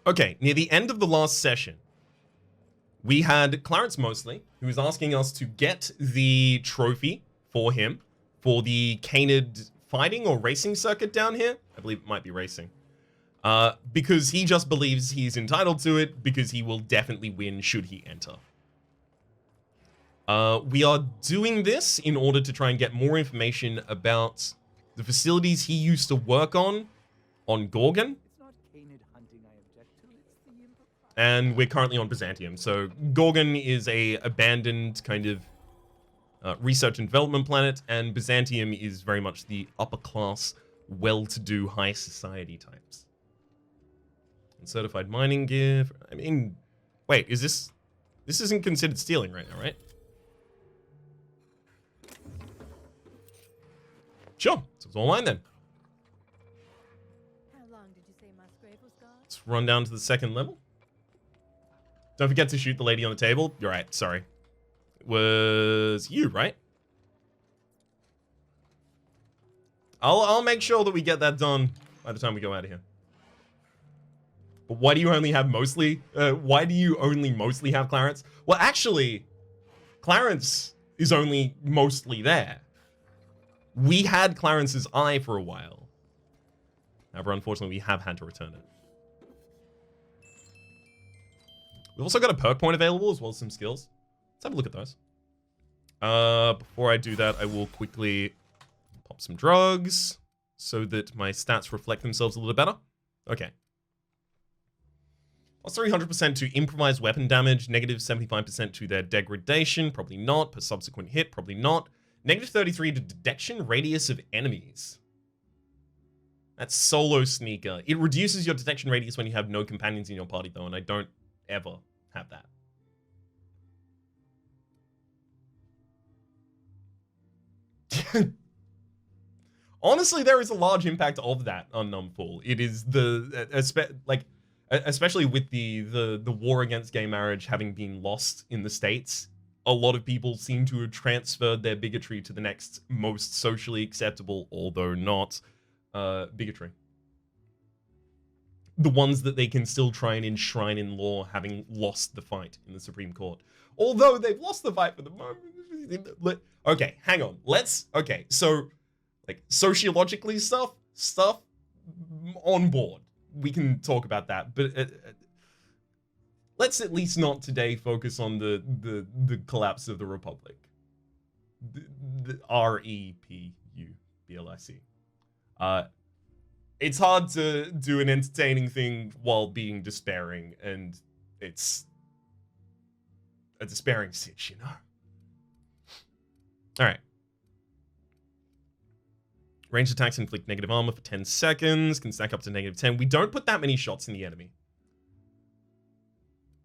Okay, near the end of the last session, we had Clarence mostly, who was asking us to get the trophy for him for the Canid fighting or racing circuit down here. I believe it might be racing. Because he just believes he's entitled to it, because he will definitely win should he enter. We are doing this in order to try and get more information about the facilities he used to work on Gorgon. And we're currently on Byzantium. So Gorgon is a abandoned kind of research and development planet, and Byzantium is very much the upper class, well-to-do, high society types. And certified mining gear. I mean, wait, is this isn't considered stealing right now, right? Sure, so it's all mine then. How long did you say Musgrave was gone? Let's run down to the second level. Don't forget to shoot the lady on the table. You're right, sorry. It was you, right? I'll make sure that we get that done by the time we go out of here. But why do you only have mostly? Why do you only mostly have Clarence? Well, actually, Clarence is only mostly there. We had Clarence's eye for a while. However, unfortunately, we have had to return it. We've also got a perk point available as well as some skills. Let's have a look at those. Before I do that, I will quickly pop some drugs so that my stats reflect themselves a little better. Okay. Plus 300% to improvised weapon damage, negative 75% to their degradation, probably not. Per subsequent hit, probably not. Negative 33 to detection radius of enemies. That's solo sneaker. It reduces your detection radius when you have no companions in your party though, and I don't ever have that. Honestly, there is a large impact of that on Numfall. It is especially with the war against gay marriage having been lost in the States, a lot of people seem to have transferred their bigotry to the next most socially acceptable, although not, bigotry. The ones that they can still try and enshrine in law, having lost the fight in the Supreme Court. Although they've lost the fight for the moment. Okay, hang on. Okay, so, like, sociologically stuff on board. We can talk about that, but let's at least not today focus on the collapse of the Republic. The REPUBLIC. It's hard to do an entertaining thing while being despairing, and it's a despairing sitch, you know? Alright. Ranged attacks inflict negative armor for 10 seconds, can stack up to negative 10. We don't put that many shots in the enemy.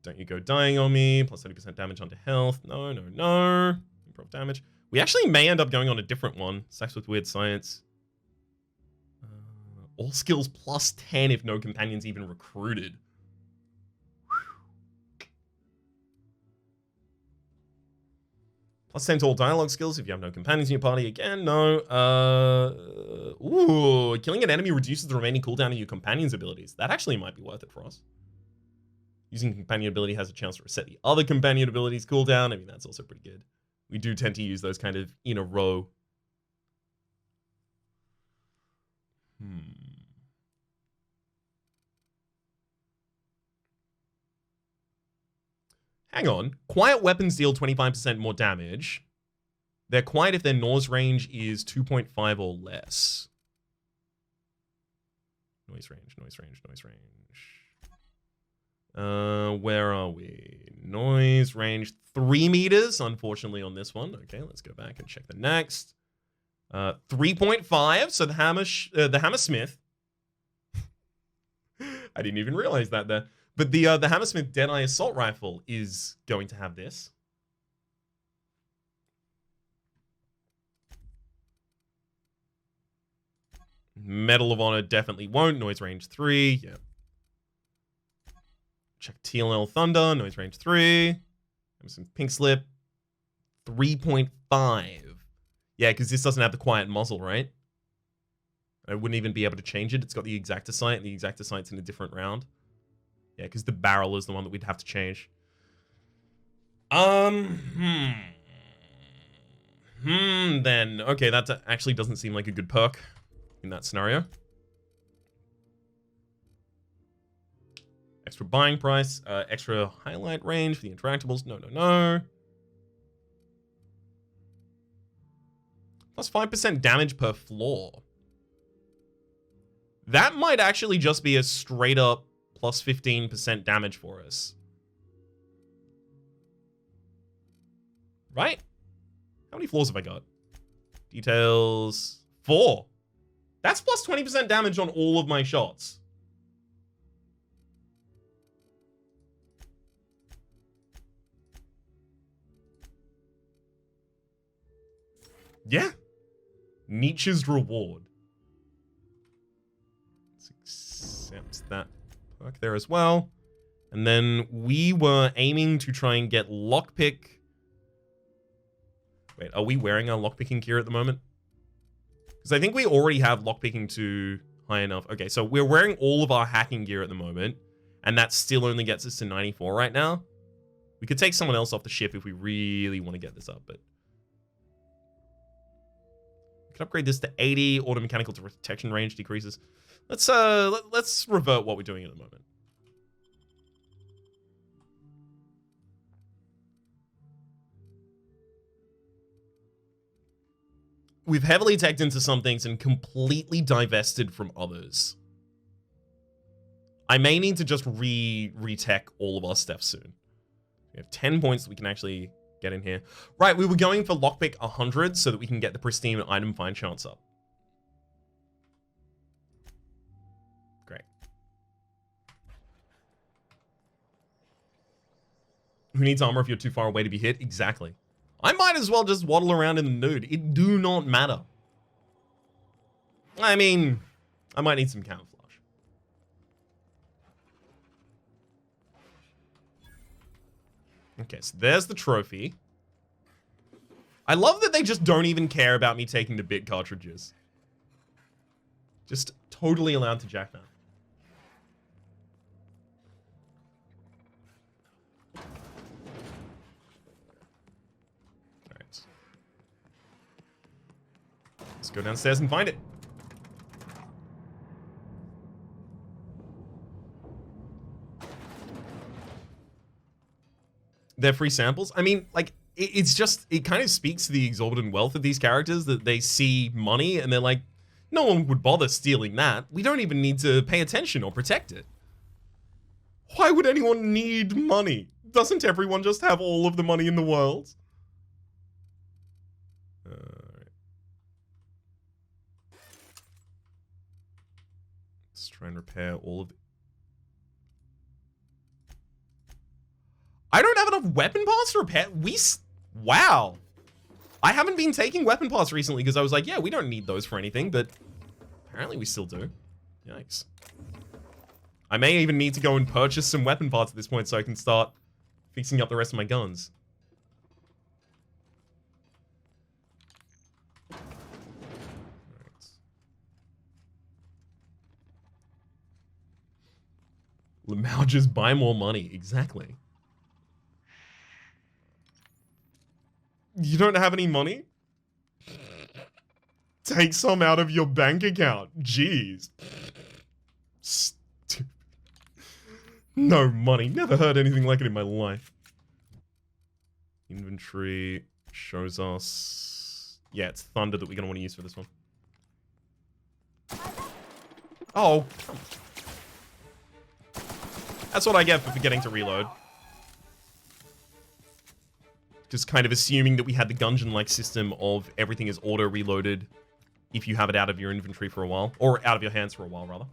Don't you go dying on me, plus 30% damage onto health. No. Improv damage. We actually may end up going on a different one. Sex with weird science. All skills plus 10 if no companions even recruited. Plus 10 to all dialogue skills if you have no companions in your party. Again, no. Ooh, killing an enemy reduces the remaining cooldown of your companion's abilities. That actually might be worth it for us. Using companion ability has a chance to reset the other companion abilities cooldown. I mean, that's also pretty good. We do tend to use those kind of in a row. Hang on. Quiet weapons deal 25% more damage. They're quiet if their noise range is 2.5 or less. Noise range. Where are we? Noise range 3 meters, unfortunately, on this one. Okay, let's go back and check the next. 3.5, so the Hammersmith. I didn't even realize that there. But the Hammersmith Deadeye Assault Rifle is going to have this. Medal of Honor definitely won't. Noise range 3. Yeah. Check TLL Thunder. Noise range 3. Some Pink Slip. 3.5. Yeah, because this doesn't have the quiet muzzle, right? I wouldn't even be able to change it. It's got the exacta sight, and the exacta sight's in a different round. Yeah, because the barrel is the one that we'd have to change. Then. Okay, that actually doesn't seem like a good perk in that scenario. Extra buying price, extra highlight range for the interactables. No. Plus 5% damage per floor. That might actually just be a straight up plus 15% damage for us. Right? How many floors have I got? Details. 4. That's plus 20% damage on all of my shots. Yeah. Nietzsche's reward. Let's accept that perk there as well. And then we were aiming to try and get lockpick. Wait, are we wearing our lockpicking gear at the moment? Because I think we already have lockpicking to high enough. Okay, so we're wearing all of our hacking gear at the moment. And that still only gets us to 94 right now. We could take someone else off the ship if we really want to get this up, but... we can upgrade this to 80. Auto mechanical detection range decreases. Let's revert what we're doing at the moment. We've heavily teched into some things and completely divested from others. I may need to just re-tech all of our stuff soon. We have 10 points that we can actually get in here. Right, we were going for lockpick 100 so that we can get the pristine item find chance up. Great. Who needs armor if you're too far away to be hit? Exactly. I might as well just waddle around in the nude. It do not matter. I mean, I might need some camouflage. Okay, so there's the trophy. I love that they just don't even care about me taking the bit cartridges. Just totally allowed to jack that. Alright. Let's go downstairs and find it. They're free samples. I mean, like, it's just, it kind of speaks to the exorbitant wealth of these characters that they see money and they're like, no one would bother stealing that. We don't even need to pay attention or protect it. Why would anyone need money? Doesn't everyone just have all of the money in the world? Alright. Let's try and repair all of the... I don't have enough weapon parts to repair. Wow. I haven't been taking weapon parts recently because I was like, yeah, we don't need those for anything, but apparently we still do. Yikes. I may even need to go and purchase some weapon parts at this point so I can start fixing up the rest of my guns. Lamau, just buy more money. Exactly. You don't have any money? Take some out of your bank account. Jeez. Stupid. No money. Never heard anything like it in my life. Inventory shows us... yeah, it's thunder that we're going to want to use for this one. Oh. That's what I get for forgetting to reload. Just kind of assuming that we had the Gungeon-like system of everything is auto-reloaded if you have it out of your inventory for a while. Or out of your hands for a while, rather.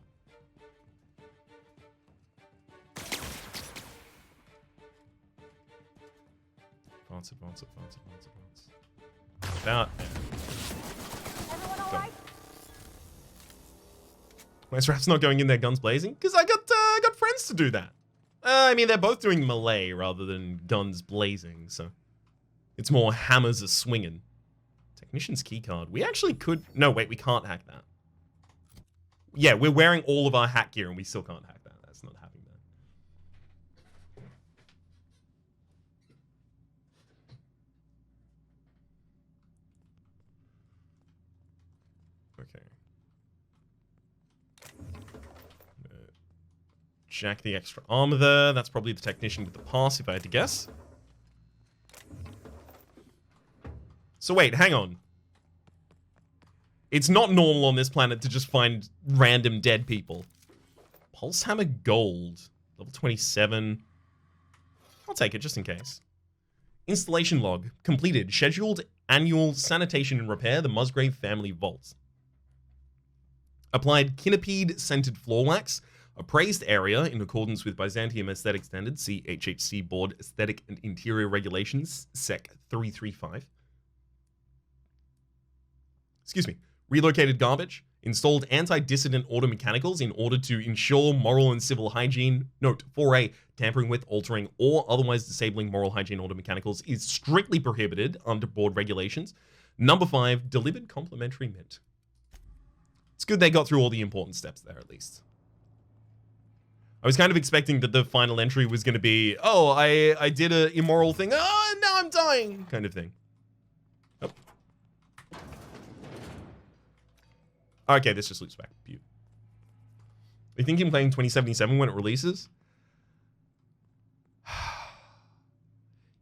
Advance. About. Everyone all right? Where's Raps not going in there guns blazing? Because I got friends to do that. I mean, they're both doing melee rather than guns blazing, so... it's more hammers are swinging. Technician's keycard. We actually could... no, wait, we can't hack that. Yeah, we're wearing all of our hack gear and we still can't hack that. That's not happening there. Okay. Jack the extra armor there. That's probably the technician with the pass, if I had to guess. So wait, hang on. It's not normal on this planet to just find random dead people. Pulse Hammer Gold. Level 27. I'll take it just in case. Installation log. Completed. Scheduled annual sanitation and repair the Musgrave family vault. Applied Kinopede-scented floor wax. Appraised area in accordance with Byzantium aesthetic standards. See HHC Board Aesthetic and Interior Regulations, Sec 335. Excuse me. Relocated garbage. Installed anti-dissident auto mechanicals in order to ensure moral and civil hygiene. Note 4A, tampering with, altering, or otherwise disabling moral hygiene auto mechanicals is strictly prohibited under board regulations. Number 5, delivered complimentary mint. It's good they got through all the important steps there, at least. I was kind of expecting that the final entry was going to be, oh, I did an immoral thing, oh, now I'm dying, kind of thing. Oh. Okay, this just loops back. Beaut. You think I'm playing 2077 when it releases?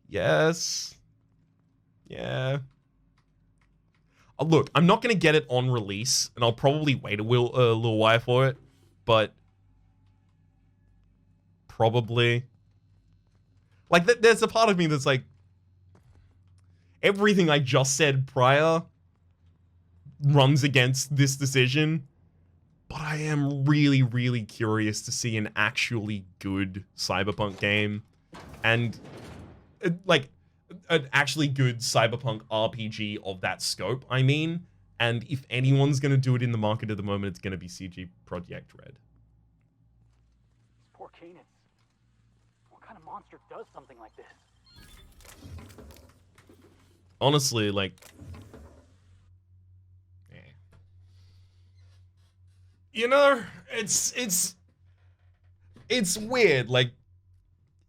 Yes. Yeah. Oh, look, I'm not going to get it on release, and I'll probably wait a little while for it, but probably. Like, there's a part of me that's like, everything I just said prior runs against this decision, but I am really, really curious to see an actually good Cyberpunk game, and like an actually good Cyberpunk RPG of that scope, I mean, and if anyone's going to do it in the market at the moment, it's going to be CG Projekt Red. Poor Kanan. What kind of monster does something like this? Honestly, like, you know, it's weird. Like,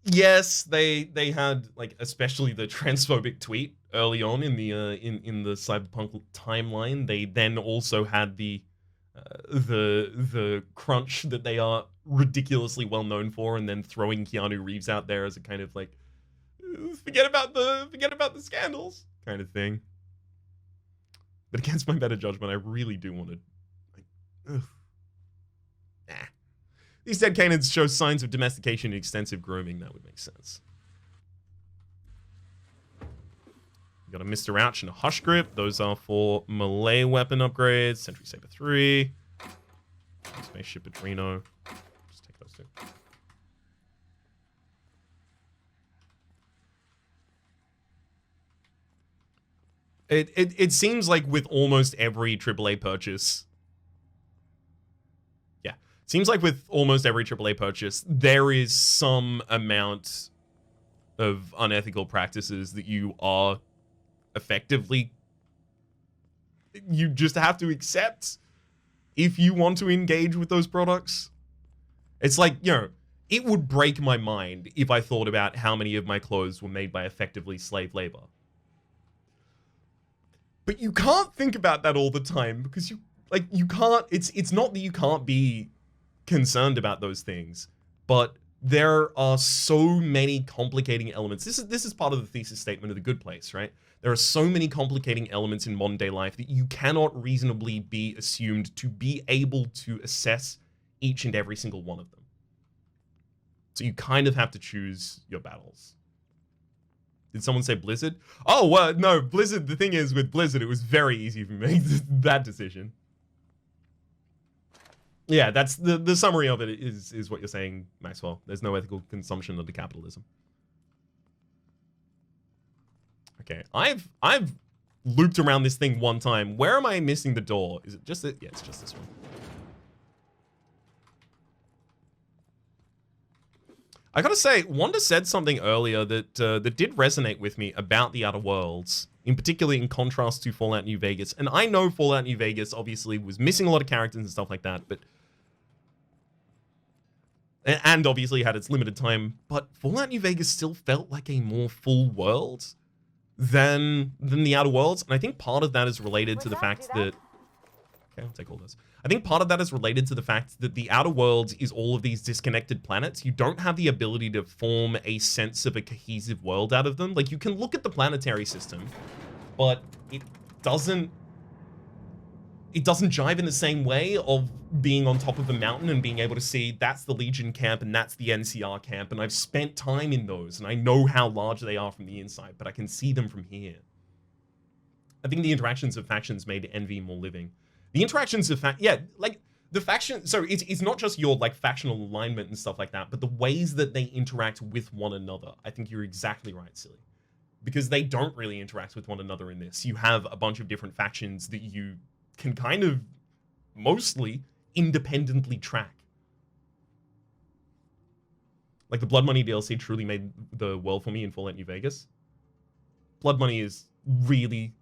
yes, they had, like, especially the transphobic tweet early on in the Cyberpunk timeline. They then also had the crunch that they are ridiculously well known for, and then throwing Keanu Reeves out there as a kind of like forget about the scandals kind of thing. But against my better judgment, I really do want to, like, ugh. Nah. These dead canines show signs of domestication and extensive grooming. That would make sense. We got a Mr. Ouch and a Hush Grip. Those are for melee weapon upgrades. Sentry Saber 3. Spaceship Adreno. Just take those two. It seems like with almost every AAA purchase, seems like with almost every AAA purchase, there is some amount of unethical practices that you are effectively, you just have to accept if you want to engage with those products. It's like, you know, it would break my mind if I thought about how many of my clothes were made by effectively slave labor. But you can't think about that all the time because you can't, it's not that you can't be concerned about those things, but there are so many complicating elements. This is part of the thesis statement of The Good Place, right? There are so many complicating elements in modern day life that you cannot reasonably be assumed to be able to assess each and every single one of them. So you kind of have to choose your battles. Did someone say Blizzard? Oh, no, Blizzard. The thing is, with Blizzard, it was very easy for me to make that decision. Yeah, that's the summary of it is what you're saying, Maxwell. There's no ethical consumption under capitalism. Okay, I've looped around this thing one time. Where am I missing the door? Is it just it? Yeah, it's just this one. I gotta say, Wanda said something earlier that that did resonate with me about the Outer Worlds, in particular in contrast to Fallout New Vegas. And I know Fallout New Vegas obviously was missing a lot of characters and stuff like that, but and obviously had its limited time, but Fallout New Vegas still felt like a more full world than the Outer Worlds, and I think part of that is related to the fact that... Okay, I'll take all those. I think part of that is related to the fact that the Outer Worlds is all of these disconnected planets. You don't have the ability to form a sense of a cohesive world out of them. Like, you can look at the planetary system, but it doesn't jive in the same way of being on top of a mountain and being able to see that's the Legion camp and that's the NCR camp, and I've spent time in those and I know how large they are from the inside, but I can see them from here. I think the interactions of factions made Envy more living. The interactions of the faction, so it's not just your like factional alignment and stuff like that, but the ways that they interact with one another. I think you're exactly right, Silly. Because they don't really interact with one another in this. You have a bunch of different factions that you can kind of mostly independently track. Like the Blood Money DLC truly made the world for me in Fallout New Vegas. Blood Money is really,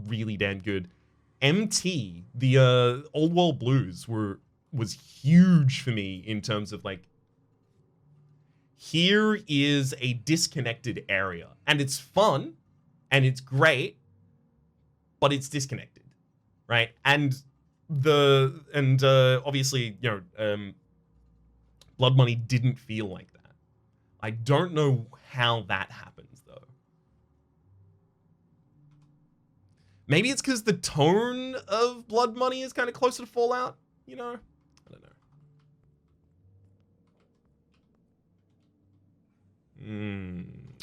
really damn good. MT, the Old World Blues was huge for me in terms of like, here is a disconnected area and it's fun and it's great, but it's disconnected, right? And obviously, you know, Blood Money didn't feel like that. I don't know how that happens though. Maybe it's because the tone of Blood Money is kind of closer to Fallout, you know? I don't know.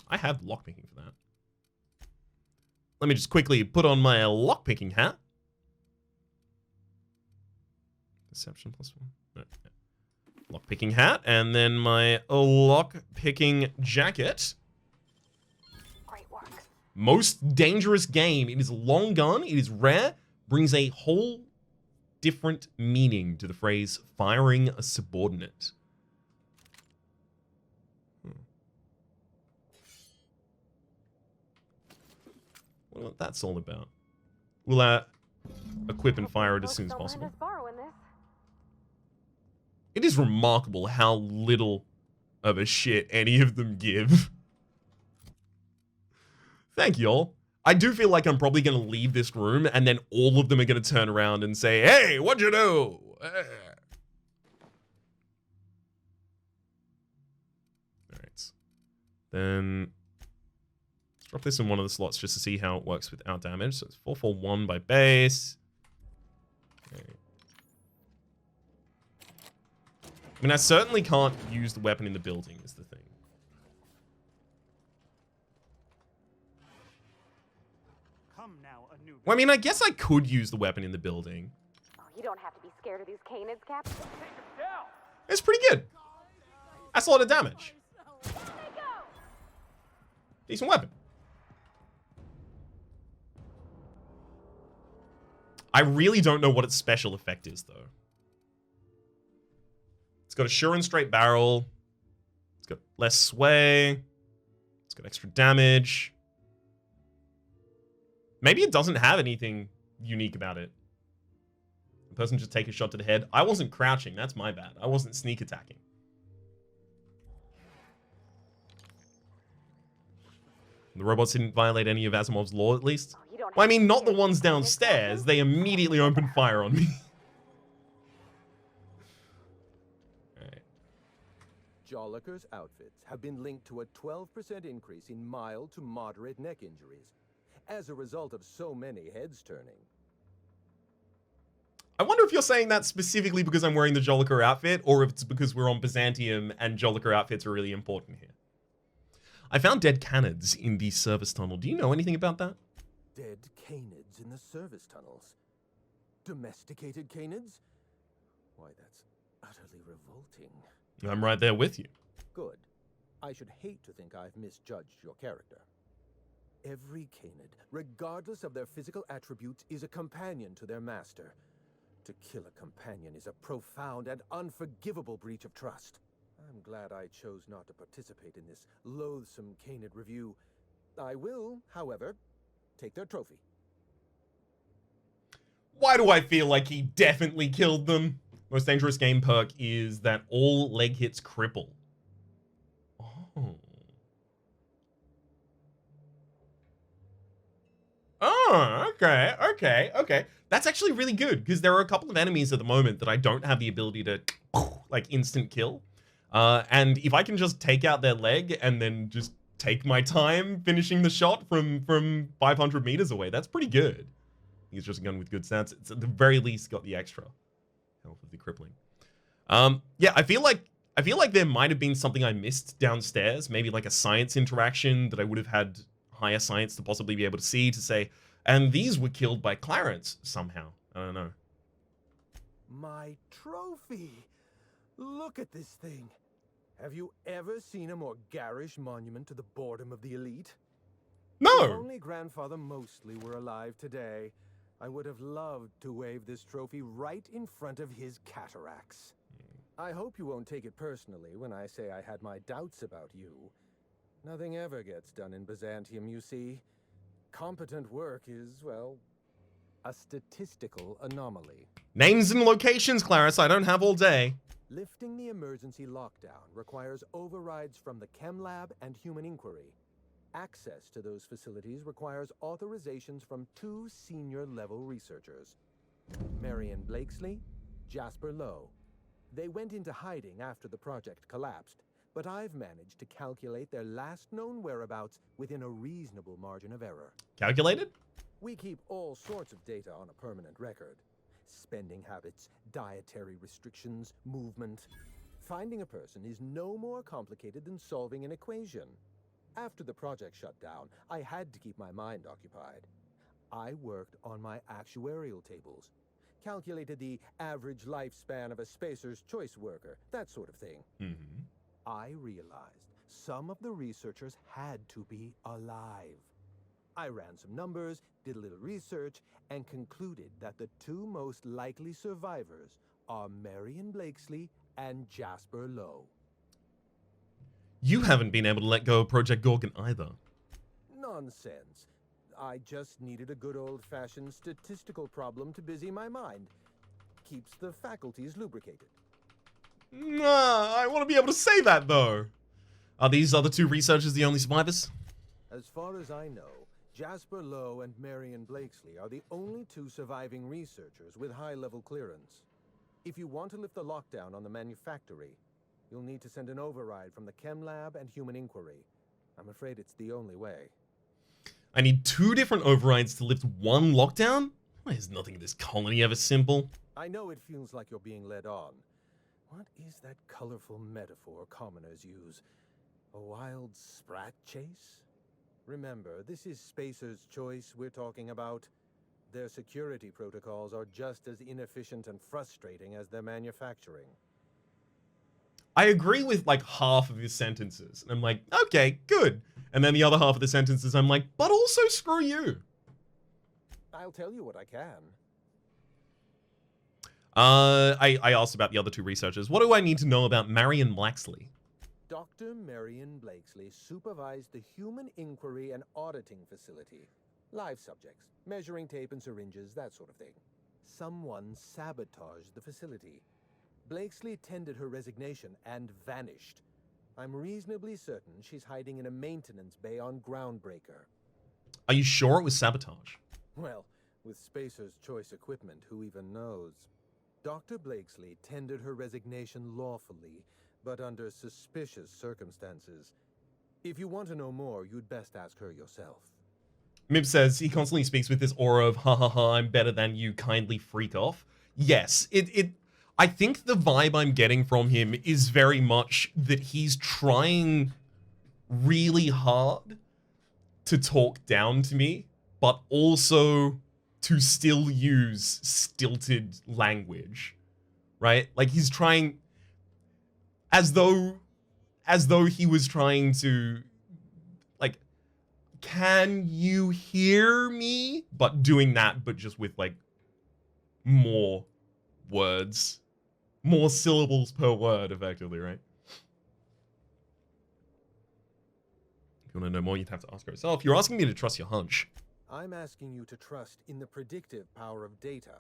I have lockpicking for that. Let me just quickly put on my lockpicking hat. Perception +1. No. Lockpicking hat, and then my lockpicking jacket. Great work. Most dangerous game. It is a long gun. It is rare. Brings a whole different meaning to the phrase firing a subordinate. Well, that's all about. We'll equip and fire it as soon as possible. It is remarkable how little of a shit any of them give. Thank you all. I do feel like I'm probably going to leave this room and then all of them are going to turn around and say, hey, what'd you do? Alright. Then let's drop this in one of the slots just to see how it works without damage. So it's 441 by base. Okay. I mean, I certainly can't use the weapon in the building is the thing. Come now, a new. Well, I mean, I guess I could use the weapon in the building. Oh, you don't have to be scared of these canids, Cap. Take him down. It's pretty good. That's a lot of damage. Decent weapon. I really don't know what its special effect is, though. It's got a sure and straight barrel. It's got less sway. It's got extra damage. Maybe it doesn't have anything unique about it. The person just take a shot to the head. I wasn't crouching. That's my bad. I wasn't sneak attacking. The robots didn't violate any of Asimov's law, at least. Well, I mean, not the ones downstairs. They immediately opened fire on me. Alright. Jolliker's outfits have been linked to a 12% increase in mild to moderate neck injuries as a result of so many heads turning. I wonder if you're saying that specifically because I'm wearing the Jolliker outfit, or if it's because we're on Byzantium and Jolliker outfits are really important here. I found dead canids in the service tunnel. Do you know anything about that? Dead canids in the service tunnels. Domesticated canids? Why, that's utterly revolting. I'm right there with you. Good. I should hate to think I've misjudged your character. Every canid, regardless of their physical attributes, is a companion to their master. To kill a companion is a profound and unforgivable breach of trust. I'm glad I chose not to participate in this loathsome canid review. I will, however, take their trophy. Why do I feel like he definitely killed them? Most dangerous game perk is that all leg hits cripple. Oh. Oh, okay. That's actually really good because there are a couple of enemies at the moment that I don't have the ability to like instant kill. And if I can just take out their leg and then just take my time finishing the shot from 500 meters away, that's pretty good. He's just a gun with good stats. It's at the very least got the extra health of the crippling. Yeah, I feel like there might have been something I missed downstairs, maybe like a science interaction that I would have had higher science to possibly be able to see to say, and these were killed by Clarence somehow. I don't know. My trophy! Look at this thing. Have you ever seen a more garish monument to the boredom of the elite? If No! only Grandfather Mostly were alive today, I would have loved to wave this trophy right in front of his cataracts. I hope you won't take it personally when I say I had my doubts about you. Nothing ever gets done in Byzantium, you see. Competent work is, well, a statistical anomaly. Names and locations, Clarence, I don't have all day. Lifting the emergency lockdown requires overrides from the Chem Lab and Human Inquiry. Access to those facilities requires authorizations from 2 senior-level researchers. Marion Blakesley, Jasper Lowe. They went into hiding after the project collapsed, but I've managed to calculate their last known whereabouts within a reasonable margin of error. Calculated? We keep all sorts of data on a permanent record. Spending habits, dietary restrictions, movement. Finding a person is no more complicated than solving an equation. After the project shut down, I had to keep my mind occupied. I worked on my actuarial tables, calculated the average lifespan of a Spacer's Choice worker, that sort of thing. Mm-hmm. I realized some of the researchers had to be alive. I ran some numbers, did a little research, and concluded that the 2 most likely survivors are Marion Blakesley and Jasper Lowe. You haven't been able to let go of Project Gorgon either. Nonsense. I just needed a good old-fashioned statistical problem to busy my mind. Keeps the faculties lubricated. Nah, I want to be able to say that, though. Are these other 2 researchers the only survivors? As far as I know, Jasper Lowe and Marion Blakesley are the only 2 surviving researchers with high-level clearance. If you want to lift the lockdown on the manufactory, you'll need to send an override from the Chem Lab and Human Inquiry. I'm afraid it's the only way. I need 2 different overrides to lift 1 lockdown? Why is nothing in this colony ever simple? I know it feels like you're being led on. What is that colorful metaphor commoners use? A wild sprat chase? Remember, this is Spacer's Choice we're talking about. Their security protocols are just as inefficient and frustrating as their manufacturing. I agree with like half of his sentences. And I'm like, okay, good. And then the other half of the sentences, I'm like, but also screw you. I'll tell you what I can. I asked about the other 2 researchers. What do I need to know about Marion Blakesley? Dr. Marion Blakesley supervised the Human Inquiry and Auditing Facility. Live subjects, measuring tape and syringes, that sort of thing. Someone sabotaged the facility. Blakesley tendered her resignation and vanished. I'm reasonably certain she's hiding in a maintenance bay on Groundbreaker. Are you sure it was sabotage? Well, with Spacer's Choice equipment, who even knows? Dr. Blakesley tendered her resignation lawfully, but under suspicious circumstances. If you want to know more, you'd best ask her yourself. Mib says he constantly speaks with this aura of ha ha ha, I'm better than you, kindly freak off. Yes, I think the vibe I'm getting from him is very much that he's trying really hard to talk down to me, but also to still use stilted language, right? Like he's trying as though he was trying to like, can you hear me? But doing that, but just with like more words, more syllables per word, effectively, right? If you want to know more, you'd have to ask yourself. You're asking me to trust your hunch. I'm asking you to trust in the predictive power of data.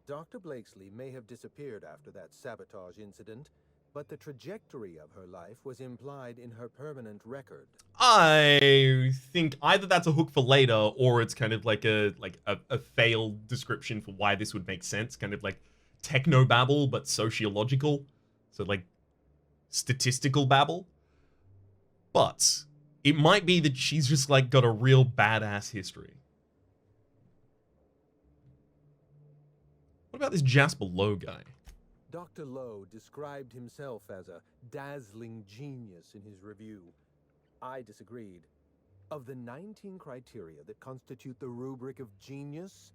Dr. Blakesley may have disappeared after that sabotage incident, but the trajectory of her life was implied in her permanent record. I think either that's a hook for later, or it's kind of like a failed description for why this would make sense. Kind of like techno-babble, but sociological. So like statistical babble. But it might be that she's just like got a real badass history. What about this Jasper Lowe guy? Dr. Lowe described himself as a dazzling genius in his review. I disagreed. Of the 19 criteria that constitute the rubric of genius,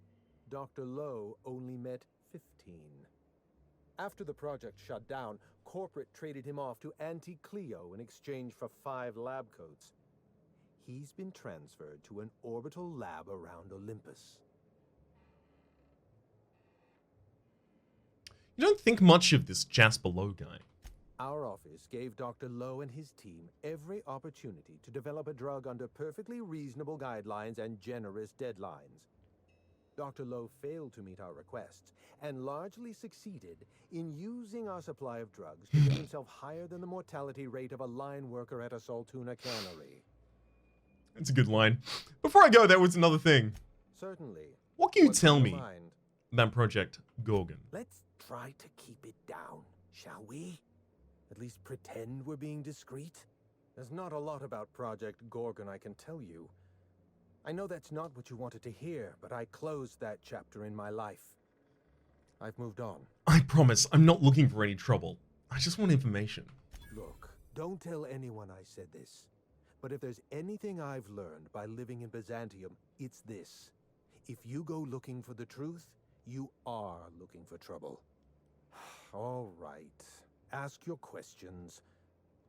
Dr. Lowe only met 15. After the project shut down, corporate traded him off to Auntie Cleo in exchange for 5 lab coats. He's been transferred to an orbital lab around Olympus. You don't think much of this Jasper Lowe guy. Our office gave Dr. Lowe and his team every opportunity to develop a drug under perfectly reasonable guidelines and generous deadlines. Dr. Lowe failed to meet our requests and largely succeeded in using our supply of drugs to get himself higher than the mortality rate of a line worker at a Saltuna cannery. That's a good line. Before I go, there was another thing. Certainly. What can you What's tell on me your mind? about Project Gorgon? Let's try to keep it down, shall we? At least pretend we're being discreet. There's not a lot about Project Gorgon I can tell you. I know that's not what you wanted to hear, but I closed that chapter in my life. I've moved on. I promise, I'm not looking for any trouble. I just want information. Look, don't tell anyone I said this. But if there's anything I've learned by living in Byzantium, it's this. If you go looking for the truth, you are looking for trouble. All right. Ask your questions.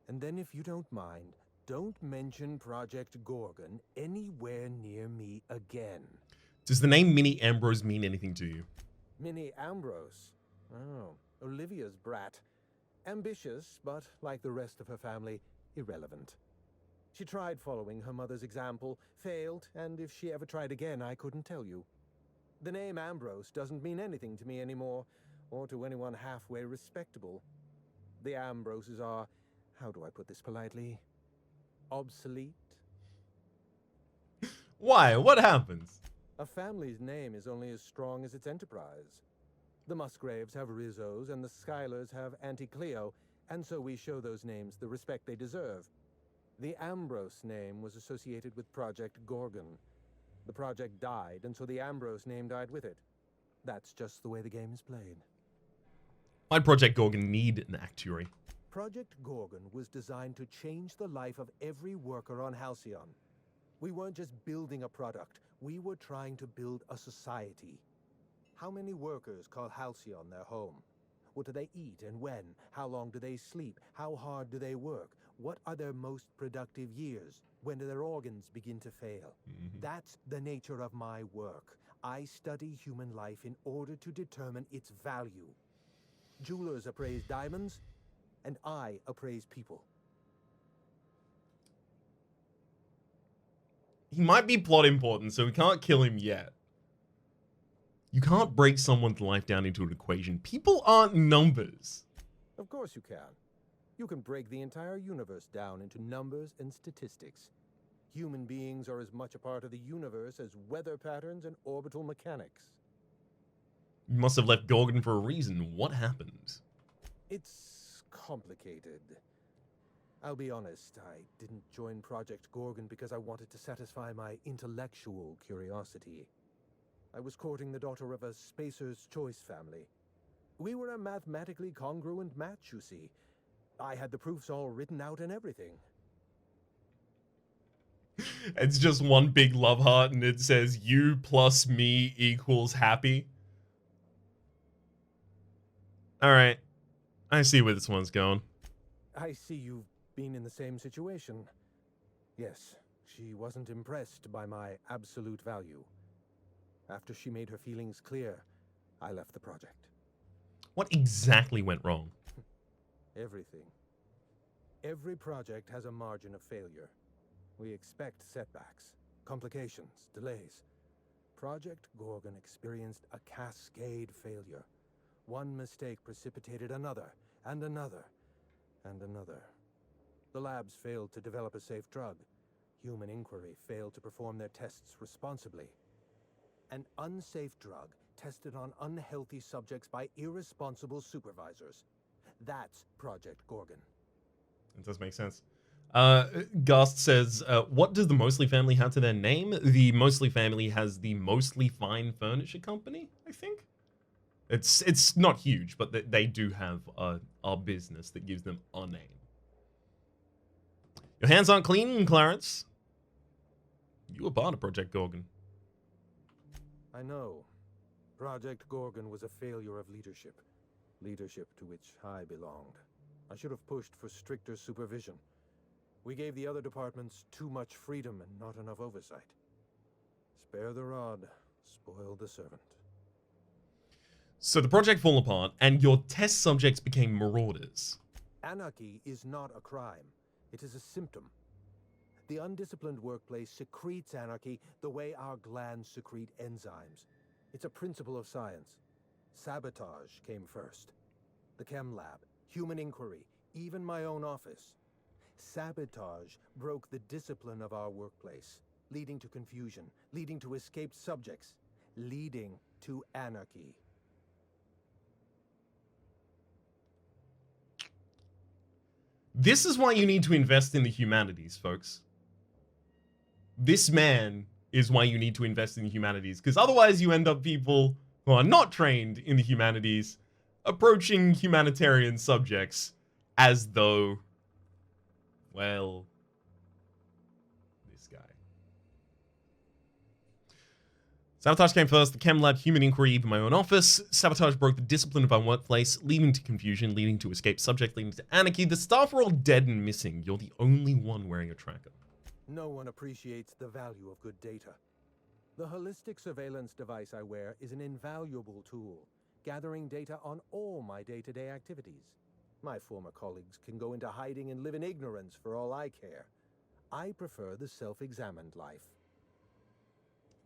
And then if you don't mind, don't mention Project Gorgon anywhere near me again. Does the name Minnie Ambrose mean anything to you? Minnie Ambrose. Oh, Olivia's brat. Ambitious, but like the rest of her family, irrelevant. She tried following her mother's example, failed, and if she ever tried again, I couldn't tell you. The name Ambrose doesn't mean anything to me anymore, or to anyone halfway respectable. The Ambroses are, how do I put this politely, obsolete? Why? What happens? A family's name is only as strong as its enterprise. The Musgraves have Rizzos, and the Schuyler's have Auntie Cleo, and so we show those names the respect they deserve. The Ambrose name was associated with Project Gorgon. The project died, and so the Ambrose name died with it. That's just the way the game is played. Why'd Project Gorgon need an actuary? Project Gorgon was designed to change the life of every worker on Halcyon. We weren't just building a product, we were trying to build a society. How many workers call Halcyon their home? What do they eat and when? How long do they sleep? How hard do they work? What are their most productive years? When do their organs begin to fail? That's the nature of my work. I study human life in order to determine its value. Jewelers appraise diamonds, and I appraise people. He might be plot important, so we can't kill him yet. You can't break someone's life down into an equation. People aren't numbers. Of course you can. You can break the entire universe down into numbers and statistics. Human beings are as much a part of the universe as weather patterns and orbital mechanics. You must have left Gorgon for a reason. What happened? It's complicated. I'll be honest, I didn't join Project Gorgon because I wanted to satisfy my intellectual curiosity. I was courting the daughter of a Spacer's Choice family. We were a mathematically congruent match, you see. I had the proofs all written out and everything. It's just one big love heart and it says you plus me equals happy. Alright. I see where this one's going. I see you've been in the same situation. Yes, she wasn't impressed by my absolute value. After she made her feelings clear, I left the project. What exactly went wrong? Everything. Every project has a margin of failure. We expect setbacks, complications, delays. Project Gorgon experienced a cascade failure. One mistake precipitated another, and another. and another. The labs failed to develop a safe drug. Human Inquiry failed to perform their tests responsibly. An unsafe drug tested on unhealthy subjects by irresponsible supervisors. That's Project Gorgon. It does make sense. Gast says, what does the Mosley family have to their name? The Mosley family has the Mostly Fine Furniture Company, I think. It's not huge, but they do have a business that gives them a name. Your hands aren't clean, Clarence. You were part of Project Gorgon. I know. Project Gorgon was a failure of leadership. Leadership to which I belonged. I should have pushed for stricter supervision. We gave the other departments too much freedom and not enough oversight. Spare the rod, spoil the servant. So the project fell apart, and your test subjects became marauders. Anarchy is not a crime. It is a symptom. The undisciplined workplace secretes anarchy the way our glands secrete enzymes. It's a principle of science. Sabotage came first. The chem lab, Human Inquiry, even my own office. Sabotage broke the discipline of our workplace, leading to confusion, leading to escaped subjects, leading to anarchy. This is why you need to invest in the humanities, folks. This man is why you need to invest in the humanities, because otherwise you end up people who are not trained in the humanities approaching humanitarian subjects as though, well, this guy. Sabotage came first, the chem lab, Human Inquiry, even my own office. Sabotage broke the discipline of our workplace, leading to confusion, leading to escaped subject, leading to anarchy. The staff are all dead and missing. You're the only one wearing a tracker. No one appreciates the value of good data. The holistic surveillance device I wear is an invaluable tool, gathering data on all my day-to-day activities. My former colleagues can go into hiding and live in ignorance for all I care. I prefer the self-examined life.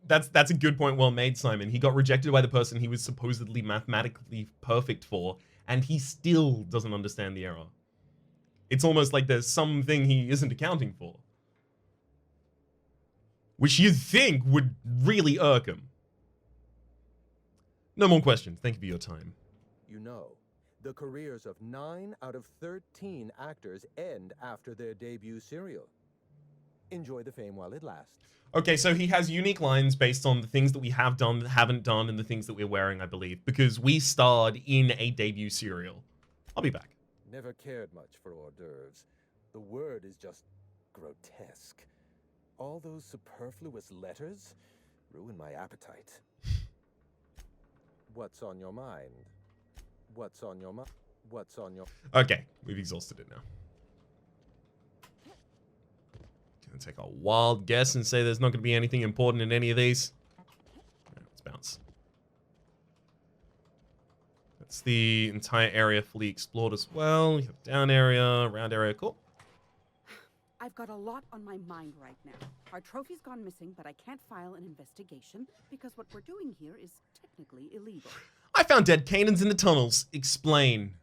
That's a good point, well made, Simon. He got rejected by the person he was supposedly mathematically perfect for, and he still doesn't understand the error. It's almost like there's something he isn't accounting for. Which you'd think would really irk him. No more questions. Thank you for your time. You know, the careers of 9 out of 13 actors end after their debut serial. Enjoy the fame while it lasts. Okay, so he has unique lines based on the things that we have done, haven't done, and the things that we're wearing, I believe, because we starred in a debut serial. I'll be back. Never cared much for hors d'oeuvres. The word is just grotesque. All those superfluous letters ruin my appetite. What's on your mind? What's on your mind? What's on your... Okay, we've exhausted it now. Gonna take a wild guess and say there's not gonna be anything important in any of these. Alright, let's bounce. That's the entire area fully explored as well. We have down area, round area, cool. I've got a lot on my mind right now. Our trophy's gone missing, but I can't file an investigation because what we're doing here is technically illegal. I found dead Canaans in the tunnels. Explain.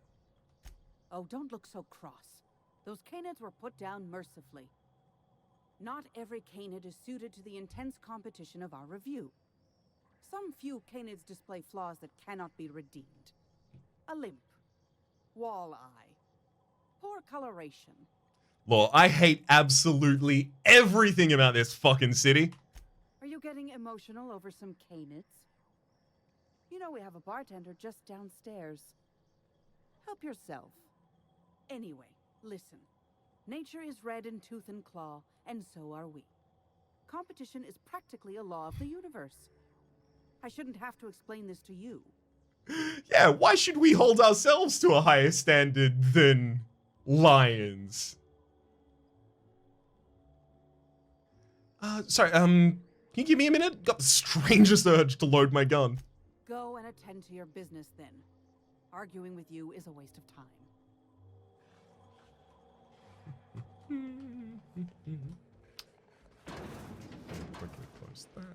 Oh, don't look so cross. Those Canids were put down mercifully. Not every Canid is suited to the intense competition of our review. Some few Canids display flaws that cannot be redeemed. A limp, wall eye, poor coloration. Lord, I hate absolutely everything about this fucking city. Are you getting emotional over some Canids? You know we have a bartender just downstairs. Help yourself. Anyway, listen. Nature is red in tooth and claw, and so are we. Competition is practically a law of the universe. I shouldn't have to explain this to you. Yeah, why should we hold ourselves to a higher standard than lions? Sorry, can you give me a minute? Got the strangest urge to load my gun. Go and attend to your business then. Arguing with you is a waste of time. Quickly close that.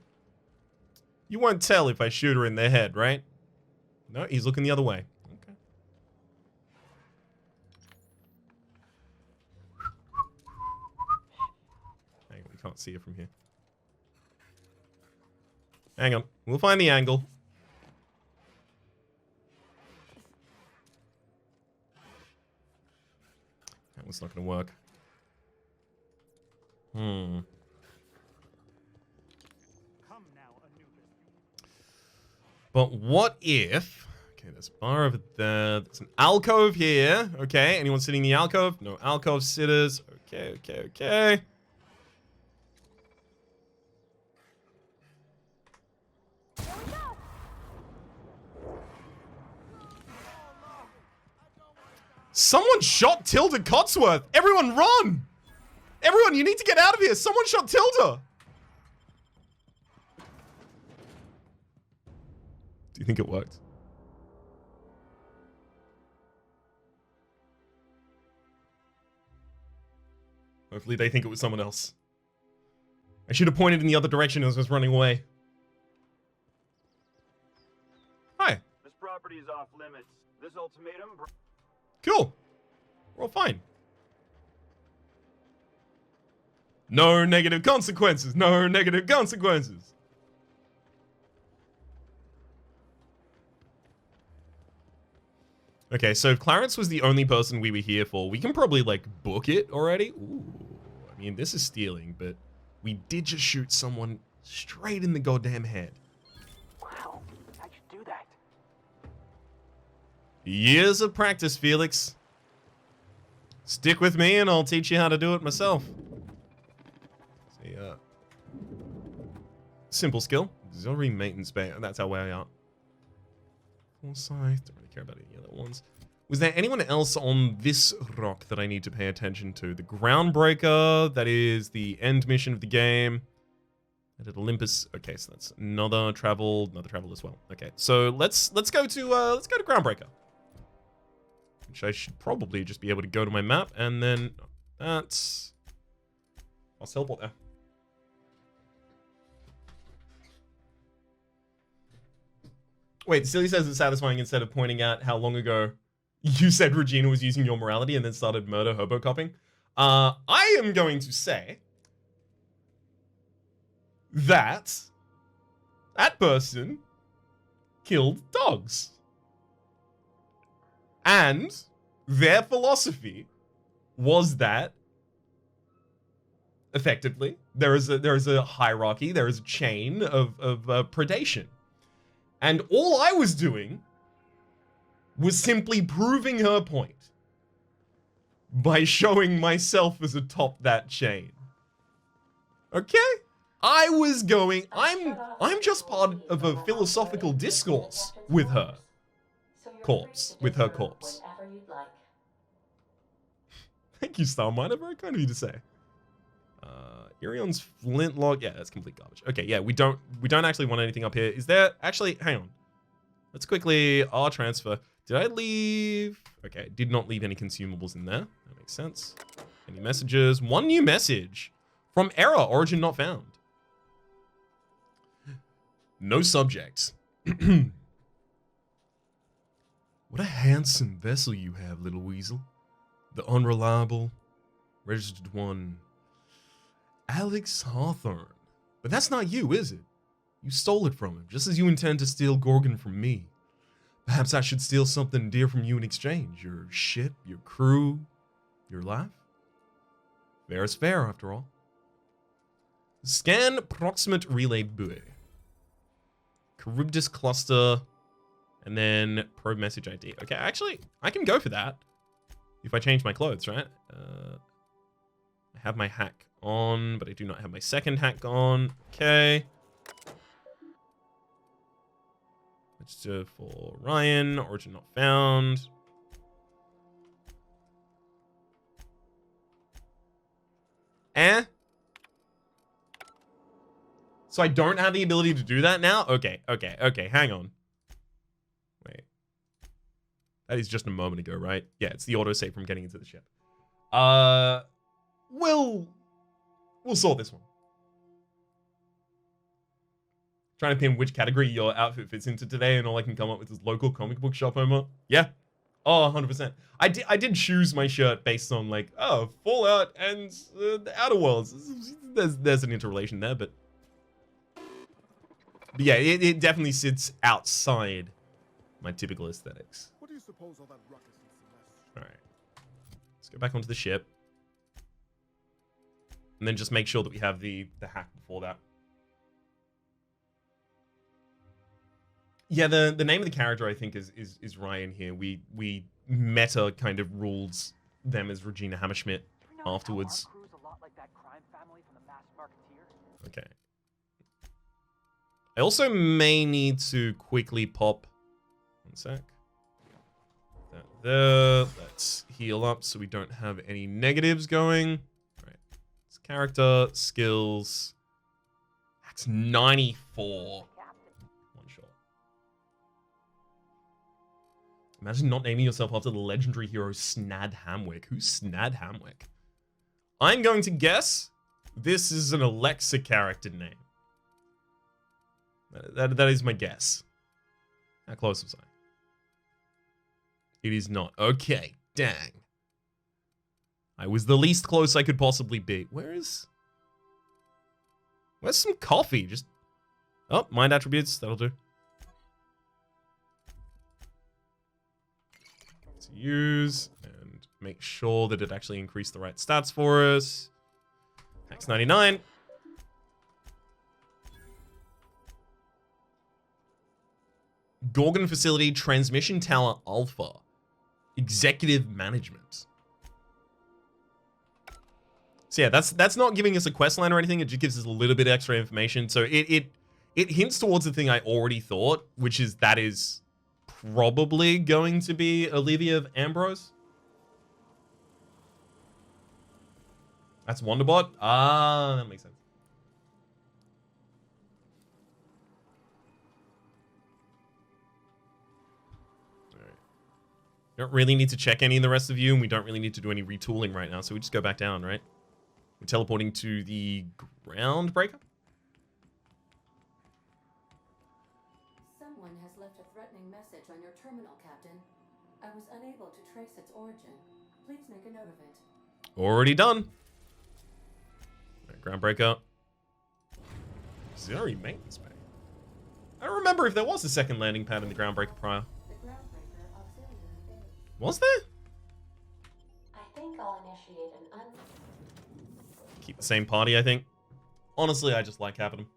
You won't tell if I shoot her in the head, right? No, he's looking the other way. Okay. Can't see it from here. Hang on. We'll find the angle. That was not going to work. Come now, Anubis. But what if... Okay, there's a bar over there. There's an alcove here. Okay, anyone sitting in the alcove? No alcove sitters. Okay. Here we go. Someone shot Tilda Cotsworth! Everyone run! Everyone, you need to get out of here! Someone shot Tilda! Do you think it worked? Hopefully they think it was someone else. I should have pointed in the other direction as I was running away. Hi. This property is off limits. This ultimatum... Cool. We're all fine. No negative consequences. No negative consequences. Okay, so if Clarence was the only person we were here for, we can probably, like, book it already. Ooh, I mean, this is stealing, but we did just shoot someone straight in the goddamn head. Wow, how'd you do that? Years of practice, Felix. Stick with me and I'll teach you how to do it myself. See, simple skill. Auxiliary maintenance bay. That's our way out. Forsyth. Don't really care about any other ones. Was there anyone else on this rock that I need to pay attention to? The Groundbreaker. That is the end mission of the game. That at Olympus. Okay, so that's another travel as well. Okay, so let's go to Groundbreaker. Which I should probably just be able to go to my map and then that's... I'll teleport there. Wait, Silly says it's satisfying instead of pointing out how long ago you said Regina was using your morality and then started murder hobo-copping. I am going to say that that person killed dogs. And their philosophy was that, effectively, there is a hierarchy, there is a chain of predation. And all I was doing was simply proving her point by showing myself as atop that chain. Okay? I'm just part of a philosophical discourse with her. With her corpse. Thank you, Starminer. Very kind of you to say. Irion's flintlock. Yeah, that's complete garbage. Okay, yeah, we don't actually want anything up here. Is there actually? Hang on. Let's quickly transfer. Did I leave? Okay, did not leave any consumables in there. That makes sense. Any messages? One new message from error. Origin not found. No subject. What a handsome vessel you have, little weasel. The unreliable, registered one, Alex Hawthorne. But that's not you, is it? You stole it from him, just as you intend to steal Gorgon from me. Perhaps I should steal something dear from you in exchange. Your ship, your crew, your life? Fair is fair, after all. Scan proximate relay buoy. Charybdis cluster. And then probe message ID. Okay, actually, I can go for that. If I change my clothes, right? I have my hack on, but I do not have my second hack on. Okay. Register for Ryan. Origin not found. So I don't have the ability to do that now? Okay, hang on. Wait. That is just a moment ago, right? Yeah, it's the autosave from getting into the ship. We'll sort this one. Trying to pin which category your outfit fits into today, and all I can come up with is local comic book shop Homer. Yeah, Oh, 100%. I did choose my shirt based on like, oh, Fallout and the Outer Worlds. There's an interrelation there, but yeah, it definitely sits outside my typical aesthetics. What do you suppose all that ruckus and Celeste? All right, let's go back onto the ship, and then just make sure that we have the hack before that. Yeah, the name of the character I think is Ryan here. We meta kind of rules them as Regina Hammerschmidt afterwards. Our crew's a lot like that crime family from the Masked Marketeer. Okay. I also may need to quickly pop. One sec. That there. Let's heal up so we don't have any negatives going. All right. It's character, skills. That's 94. One shot. Imagine not naming yourself after the legendary hero Snad Hamwick. Who's Snad Hamwick? I'm going to guess this is an Alexa character name. That is my guess. How close was I? It is not. Okay, dang. I was the least close I could possibly be. Where's some coffee? Just... Oh, mind attributes. That'll do. Let's use and make sure that it actually increased the right stats for us. Max 99. Gorgon Facility Transmission Tower Alpha. Executive Management. So yeah, that's not giving us a quest line or anything. It just gives us a little bit extra information. So it hints towards the thing I already thought, which is that is probably going to be Olivia of Ambrose. That's Wonderbot. Ah, that makes sense. We don't really need to check any of the rest of you, and we don't really need to do any retooling right now, so we just go back down, right? We're teleporting to the Groundbreaker. Someone has left a threatening message on your terminal, Captain. I was unable to trace its origin. Please make a note of it. Already done. Right, Groundbreaker. Auxiliary maintenance bay. I don't remember if there was a second landing pad in the Groundbreaker prior. Was there? I think I'll initiate an Keep the same party, I think. Honestly, I just like having them.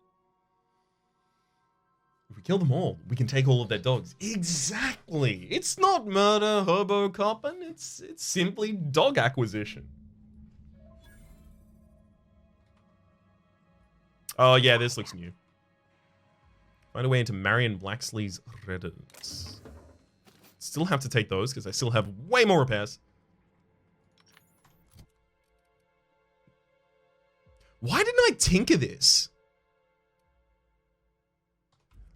If we kill them all, we can take all of their dogs. Exactly. It's not murder, hobo copping. It's simply dog acquisition. Oh yeah, this looks new. Find a way into Marion Blacksley's Reddit. Still have to take those because I still have way more repairs. Why didn't I tinker this?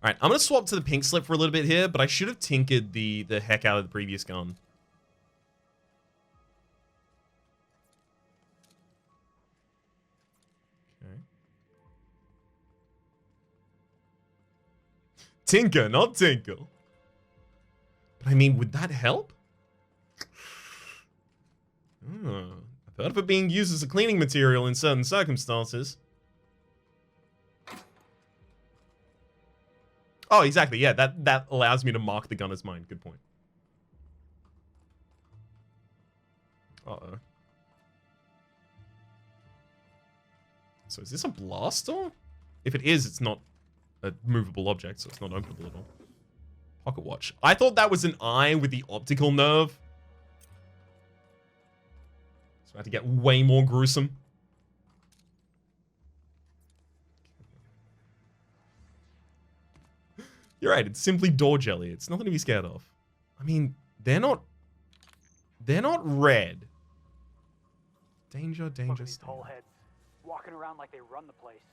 All right, I'm going to swap to the pink slip for a little bit here, but I should have tinkered the heck out of the previous gun. Okay. Tinker, not tinkle. I mean, would that help? I've heard of it being used as a cleaning material in certain circumstances. Oh, exactly. Yeah, that allows me to mark the gun as mine. Good point. Uh-oh. So is this a blaster? If it is, it's not a movable object, so it's not openable at all. Pocket watch. I thought that was an eye with the optical nerve. So I had to get way more gruesome. You're right, it's simply door jelly. It's nothing to be scared of. I mean, they're not red. Danger, Look danger, at these whole heads, walking around like they run the place.